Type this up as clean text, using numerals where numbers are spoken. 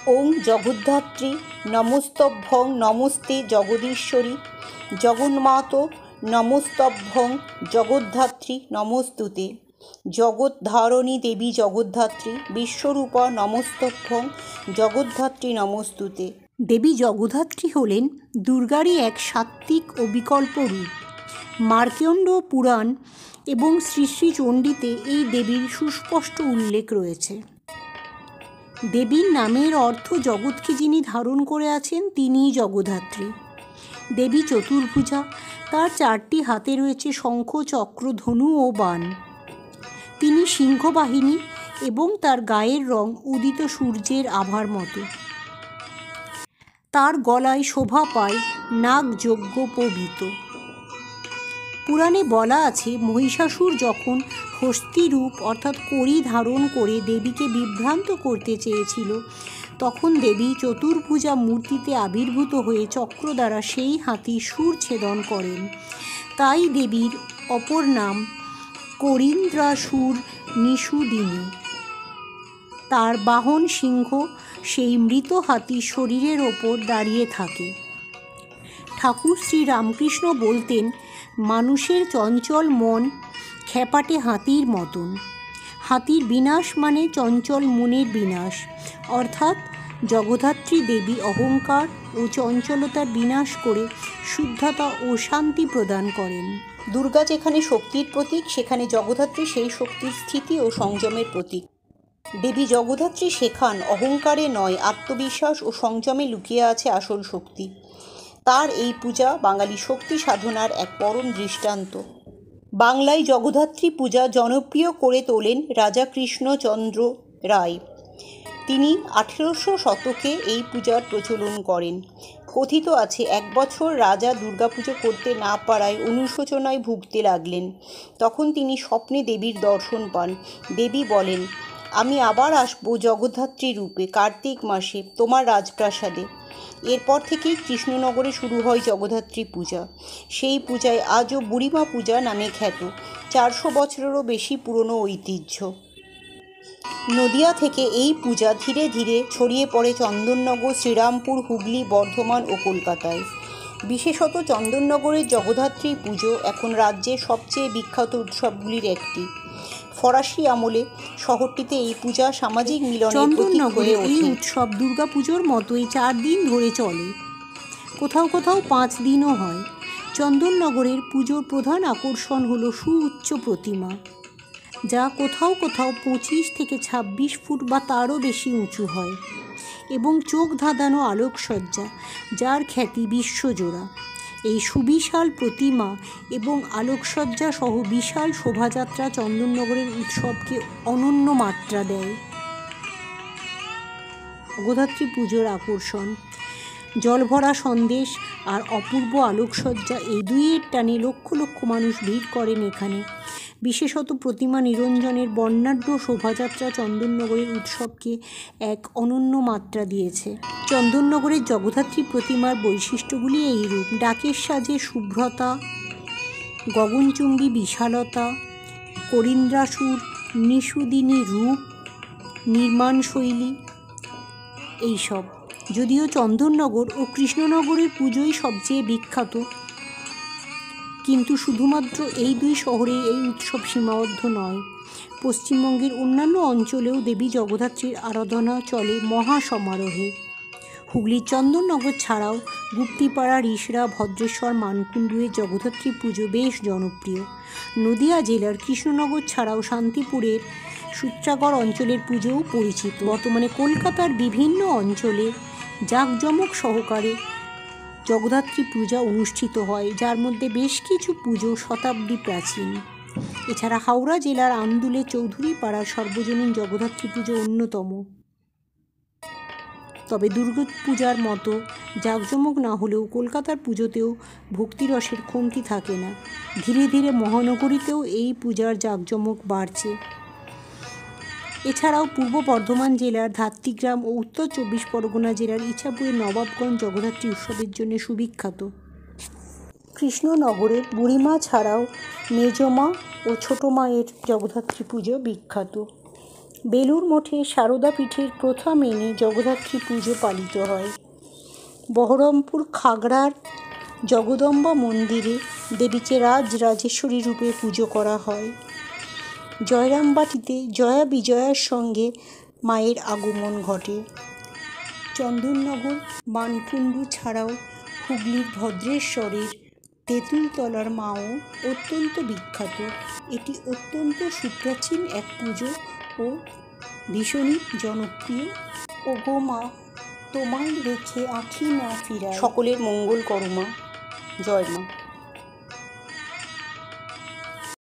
ওং জগদ্ধাত্রী নমস্তভ্যং নমস্তে জগদীশ্বরী জগন্মাতো নমস্তভ্যং জগদ্ধাত্রী নমস্তুতে জগদ্ধারণী দেবী জগদ্ধাত্রী বিশ্বরূপা নমস্তভ্যং জগদ্ধাত্রী নমস্তুতে। দেবী জগদ্ধাত্রী হলেন দুর্গারই এক সাত্ত্বিক ও বিকল্প রূপ। মার্কণ্ড পুরাণ এবং শ্রী শ্রী চণ্ডীতে এই দেবীর সুস্পষ্ট উল্লেখ রয়েছে। দেবীর নামের অর্থ জগৎকে যিনি ধারণ করে আছেন তিনিই জগদ্ধাত্রী। দেবী চতুর্ভুজা, তার 4টি হাতে রয়েছে শঙ্খ, চক্র, ধনু ও বাণ। তিনি সিংহবাহিনী এবং তার গায়ের রং উদিত সূর্যের আভার মতো। তার গলায় শোভা পায় নাগযজ্ঞ পবিত। পুরাণে বলা আছে, মহিষাসুর যখন হস্তি রূপ অর্থাৎ কড়ি ধারণ করে দেবীকে বিভ্রান্ত করতে চেয়েছিল, তখন দেবী চতুর্ভুজা মূর্তিতে আবির্ভূত হয়ে চক্র দ্বারা সেই হাতির সুর ছেদন করেন। তাই দেবীর অপর নাম করিন্দ্রাসুর নিষুদিনী। তার বাহন সিংহ সেই মৃত হাতির শরীরের ওপর দাঁড়িয়ে থাকে। ঠাকুর শ্রী রামকৃষ্ণ বলতেন, মানুষের চঞ্চল মন খ্যাপাটে হাতির মতন। হাতির বিনাশ মানে চঞ্চল মনের বিনাশ, অর্থাৎ জগদ্ধাত্রী দেবী অহংকার ও চঞ্চলতার বিনাশ করে শুদ্ধতা ও শান্তি প্রদান করেন। দুর্গা যেখানে শক্তির প্রতীক, সেখানে জগদ্ধাত্রী সেই শক্তির স্থিতি ও সংযমের প্রতীক। দেবী জগদ্ধাত্রী শেখান, অহংকারে নয়, আত্মবিশ্বাস ও সংযমে লুকিয়ে আছে আসল শক্তি। তার এই পূজা বাঙালি শক্তি সাধনার এক পরম দৃষ্টান্ত। বাংলায় জগদ্ধাত্রী পূজা জনপ্রিয় করে তোলেন রাজা কৃষ্ণচন্দ্র রায়। তিনি 1800 শতকে এই পূজার প্রচলন করেন। কথিত আছে, এক বছর রাজা দুর্গাপুজো করতে না পারায় অনুশোচনায় ভুগতে লাগলেন। তখন তিনি স্বপ্নে দেবীর দর্শন পান। দেবী বলেন, আমি আবার আসবো জগদ্ধাত্রী রূপে কার্তিক মাসে তোমার রাজপ্রাসাদে। এরপর থেকেই কৃষ্ণনগরে শুরু হয় জগদ্ধাত্রী পূজা। সেই পূজায় আজও বুড়িমা পূজা নামে খ্যাত। 400 বছরেরও বেশি পুরনো ঐতিহ্য। নদিয়া থেকে এই পূজা ধীরে ধীরে ছড়িয়ে পড়ে চন্দননগর, শ্রীরামপুর, হুগলি, বর্ধমান ও কলকাতায়। বিশেষত চন্দননগরের জগদ্ধাত্রী পুজো এখন রাজ্যের সবচেয়ে বিখ্যাত উৎসবগুলির একটি। ফরাসি আমলে শহরটিতে এই পূজা সামাজিক মিলনের প্রতীক হয়ে ওঠে। এই উৎসব দুর্গাপুজোর মতোই 4 দিন ধরে চলে, কোথাও কোথাও 5 দিনও হয়। চন্দননগরের পুজোর প্রধান আকর্ষণ হলো সুউচ্চ প্রতিমা, যা কোথাও কোথাও 25 থেকে 26 ফুট বা তারও বেশি উঁচু হয়, এবং চোখ ধাঁধানো আলোকসজ্জা, যার খ্যাতি বিশ্বজোড়া। এই সুবিশাল প্রতিমা এবং আলোকসজ্জা সহ বিশাল শোভাযাত্রা চন্দননগরের উৎসবকে অনন্য মাত্রা দেয়। জগদ্ধাত্রী পুজোর আকর্ষণ: জলভরা সন্দেশ আর অপূর্ব আলোকসজ্জা, এই দুইয়ের টানে লক্ষ লক্ষ মানুষ ভিড় করেন এখানে। বিশেষত প্রতিমা নিরঞ্জনের বর্ণাঢ্য শোভাযাত্রা চন্দননগরের উৎসবকে এক অনন্য মাত্রা দিয়েছে। চন্দননগরের জগদ্ধাত্রী প্রতিমার বৈশিষ্ট্যগুলি এইরূপ: ডাকের সাজে শুভ্রতা, গগনচুম্বী বিশালতা, করিন্দ্রাসুর নিষুদিনী রূপ, নির্মাণ শৈলী, এইসব। যদিও চন্দননগর ও কৃষ্ণনগরের পুজোই সবচেয়ে বিখ্যাত, কিন্তু শুধুমাত্র এই 2 শহরে এই উৎসব সীমাবদ্ধ নয়। পশ্চিমবঙ্গের অন্যান্য অঞ্চলেও দেবী জগদ্ধাত্রীর আরাধনা চলে মহা সমারোহে। হুগলির চন্দননগর ছাড়াও গুপ্তিপাড়া, রিষড়া, ভদ্রেশ্বর, মানকুণ্ডুয়ে জগদ্ধাত্রী পুজো বেশ জনপ্রিয়। নদিয়া জেলার কৃষ্ণনগর ছাড়াও শান্তিপুরের সূত্রাগড় অঞ্চলের পুজোও পরিচিত। বর্তমানে কলকাতার বিভিন্ন অঞ্চলে জাঁকজমক সহকারে জগদ্ধাত্রী পূজা অনুষ্ঠিত হয়, যার মধ্যে বেশ কিছু পুজো শতাব্দী প্রাচীন। এছাড়া হাওড়া জেলার আন্দুলে চৌধুরীপাড়ার সর্বজনীন জগদ্ধাত্রী পুজো অন্যতম। তবে দুর্গাপূজার মতো জাঁকজমক না হলেও কলকাতার পুজোতেও ভক্তিরসের কমতি থাকে না। ধীরে ধীরে মহানগরীতেও এই পূজার জাঁকজমক বাড়ছে। এছাড়াও পূর্ব বর্ধমান জেলার ধাত্রীগ্রাম ও উত্তর 24 পরগনা জেলার ইছাপুরের নবাবগঞ্জ জগদ্ধাত্রী উৎসবের জন্য সুবিখ্যাত। কৃষ্ণনগরের বুড়িমা ছাড়াও মেজমা ও ছোটো মায়ের জগদ্ধাত্রী পুজো বিখ্যাত। বেলুড় মঠে সারদা পীঠের প্রথা মেনে জগদ্ধাত্রী পুজো পালিত হয়। বহরমপুর খাগড়ার জগদম্বা মন্দিরে দেবীকে রাজরাজেশ্বরী রূপে পুজো করা হয়। জয়রামবাটিতে জয়া বিজয়ার সঙ্গে মায়ের আগমন ঘটে। চন্দননগর বানকুণ্ডু ছাড়াও হুগলির ভদ্রেশ্বরের তেঁতুলতলার মাও অত্যন্ত বিখ্যাত। এটি অত্যন্ত সুপ্রাচীন এক পুজো ও ভীষণই জনপ্রিয়। ওগো মা, তোমায় রেখে আঁখি না ফিরায়, সকলের মঙ্গল করো মা। জয় মা।